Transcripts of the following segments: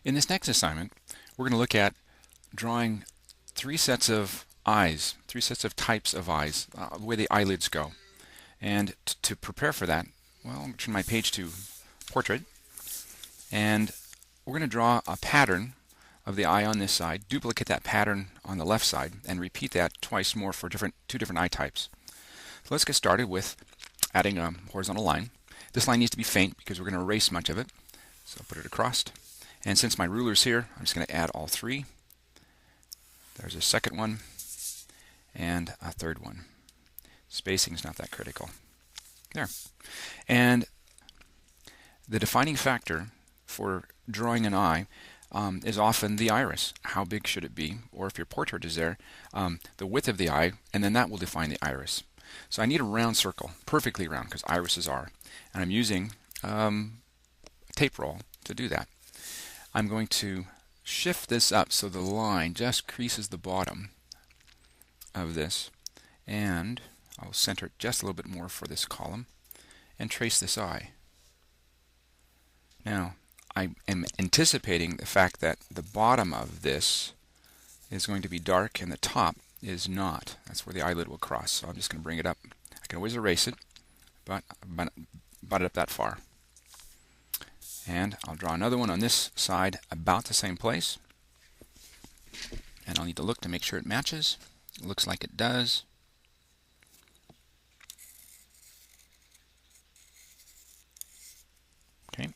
In this next assignment, we're going to look at drawing three sets of eyes, three sets of types of eyes, the way the eyelids go. And to prepare for that, well, I'm going to turn my page to Portrait, and we're going to draw a pattern of the eye on this side, duplicate that pattern on the left side, and repeat that twice more for two different eye types. So let's get started with adding a horizontal line. This line needs to be faint because we're going to erase much of it. So I'll put it across. And since my ruler's here, I'm just going to add all three. There's a second one and a third one. Spacing is not that critical. There. And the defining factor for drawing an eye is often the iris. How big should it be? Or if your portrait is there, the width of the eye, and then that will define the iris. So I need a round circle, perfectly round, because irises are. And I'm using a tape roll to do that. I'm going to shift this up so the line just creases the bottom of this, and I'll center it just a little bit more for this column and trace this eye. Now I am anticipating the fact that the bottom of this is going to be dark and the top is not. That's where the eyelid will cross. So I'm just going to bring it up. I can always erase it, but I brought it up that far. And I'll draw another one on this side about the same place. And I'll need to look to make sure it matches. It looks like it does. Okay.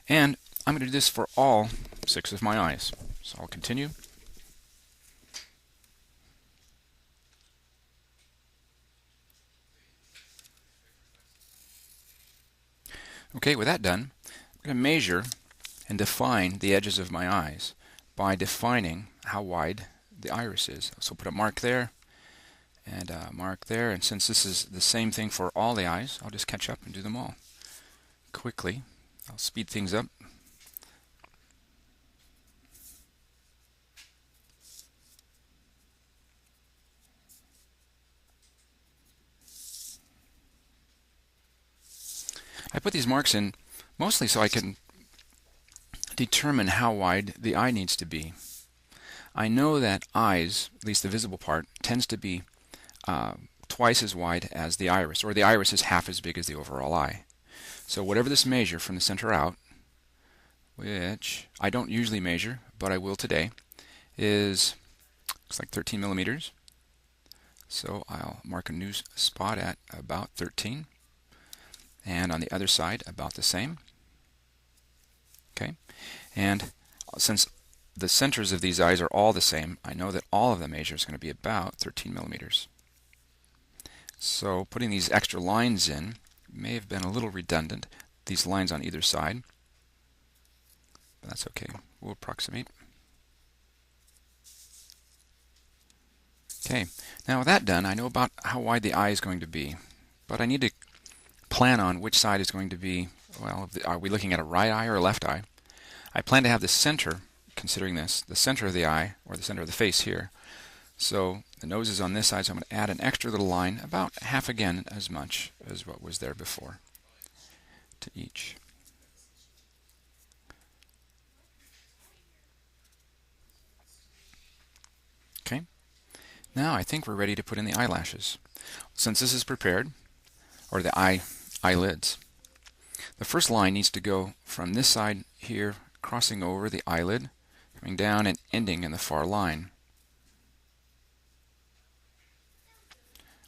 And I'm going to do this for all 6 of my eyes. So I'll continue. Okay, with that done, I'm going to measure and define the edges of my eyes by defining how wide the iris is. So put a mark there and a mark there, and since this is the same thing for all the eyes, I'll just catch up and do them all quickly. I'll speed things up. I put these marks in mostly so I can determine how wide the eye needs to be. I know that eyes, at least the visible part, tends to be twice as wide as the iris, or the iris is half as big as the overall eye. So whatever this measure from the center out, which I don't usually measure, but I will today, is looks like 13 millimeters. So I'll mark a new spot at about 13. And on the other side, about the same. Okay, and since the centers of these eyes are all the same, I know that all of the measure is going to be about 13 millimeters. So putting these extra lines in may have been a little redundant, these lines on either side, but that's okay. We'll approximate. Okay, now with that done, I know about how wide the eye is going to be, but I need to plan on which side is going to be, well, are we looking at a right eye or a left eye? I plan to have the center, considering this, the center of the eye, or the center of the face here. So the nose is on this side, so I'm going to add an extra little line, about half again as much as what was there before, to each. Okay, now I think we're ready to put in the eyelashes. Since this is prepared, or the eyelids, the first line needs to go from this side here, crossing over the eyelid, coming down and ending in the far line.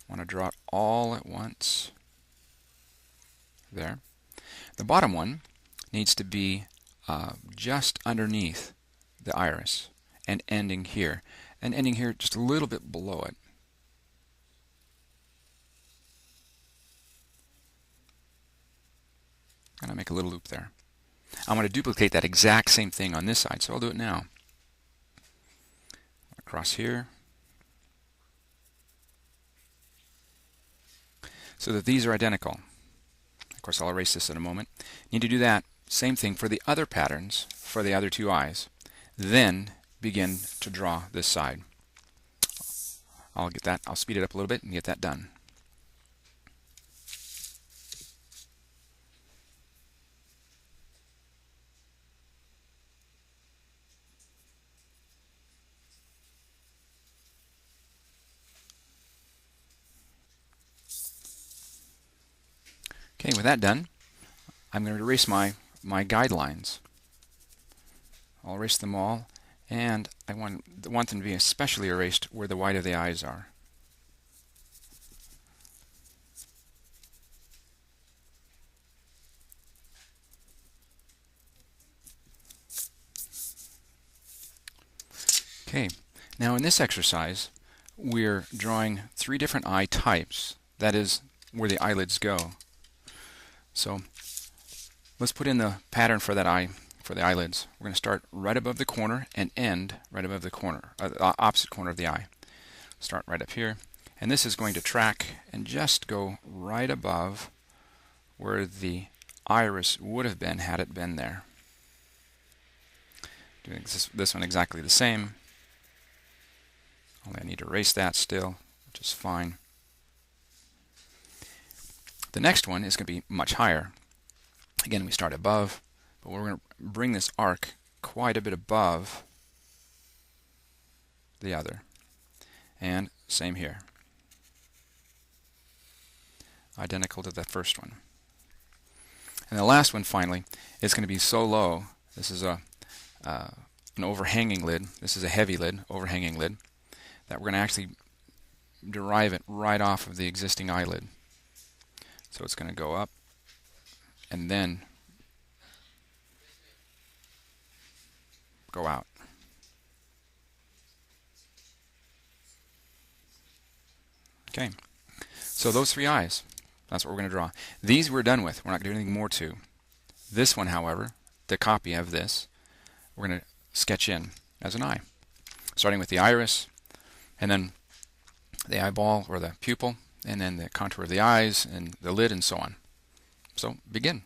I want to draw it all at once. There. The bottom one needs to be just underneath the iris and ending here just a little bit below it. And I make a little loop there. I'm going to duplicate that exact same thing on this side, so I'll do it now. Across here, so that these are identical. Of course, I'll erase this in a moment. Need to do that same thing for the other patterns for the other two eyes. Then begin to draw this side. I'll speed it up a little bit and get that done. Okay, with that done, I'm going to erase my guidelines. I'll erase them all, and I want them to be especially erased where the white of the eyes are. Okay, now in this exercise, we're drawing 3 different eye types. That is where the eyelids go. So let's put in the pattern for that eye, for the eyelids. We're going to start right above the corner and end right above the corner, opposite corner of the eye. Start right up here, and this is going to track and just go right above where the iris would have been had it been there. Doing this one exactly the same. Only I need to erase that still, which is fine. The next one is going to be much higher. Again, we start above, but we're going to bring this arc quite a bit above the other. And same here. Identical to the first one. And the last one, finally, is going to be so low. This is an overhanging lid. This is a heavy lid, overhanging lid, that we're going to actually derive it right off of the existing eyelid. So it's going to go up and then go out. Okay, so those 3 eyes, that's what we're going to draw. These we're done with. We're not going to do anything more to. This one, however, the copy of this, we're going to sketch in as an eye, starting with the iris, and then the eyeball or the pupil, and then the contour of the eyes and the lid and so on. So begin.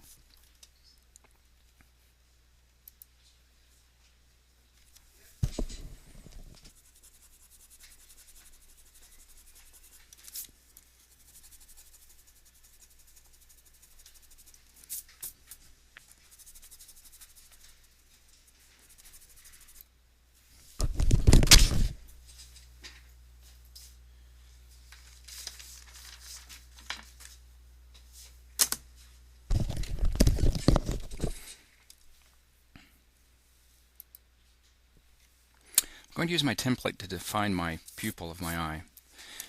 I'm going to use my template to define my pupil of my eye.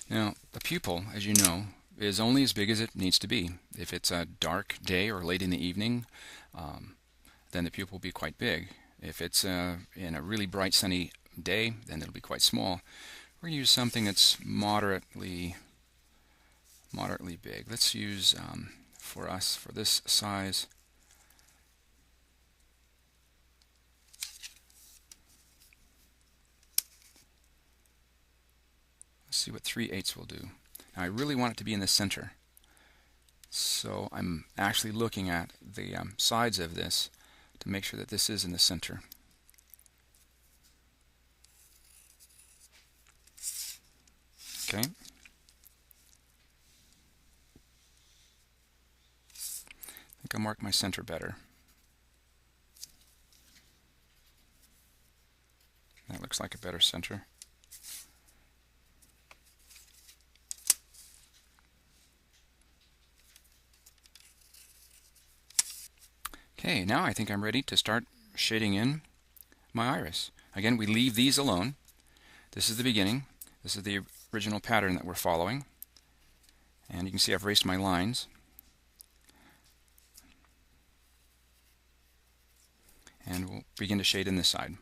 Now, the pupil, as you know, is only as big as it needs to be. If it's a dark day or late in the evening, then the pupil will be quite big. If it's in a really bright sunny day, then it'll be quite small. We're going to use something that's moderately big. Let's use, for this size, let's see what 3/8 will do. Now I really want it to be in the center. So I'm actually looking at the sides of this to make sure that this is in the center. Okay. I think I'll mark my center better. That looks like a better center. Okay, now I think I'm ready to start shading in my iris. Again, we leave these alone. This is the beginning. This is the original pattern that we're following. And you can see I've erased my lines. And we'll begin to shade in this side.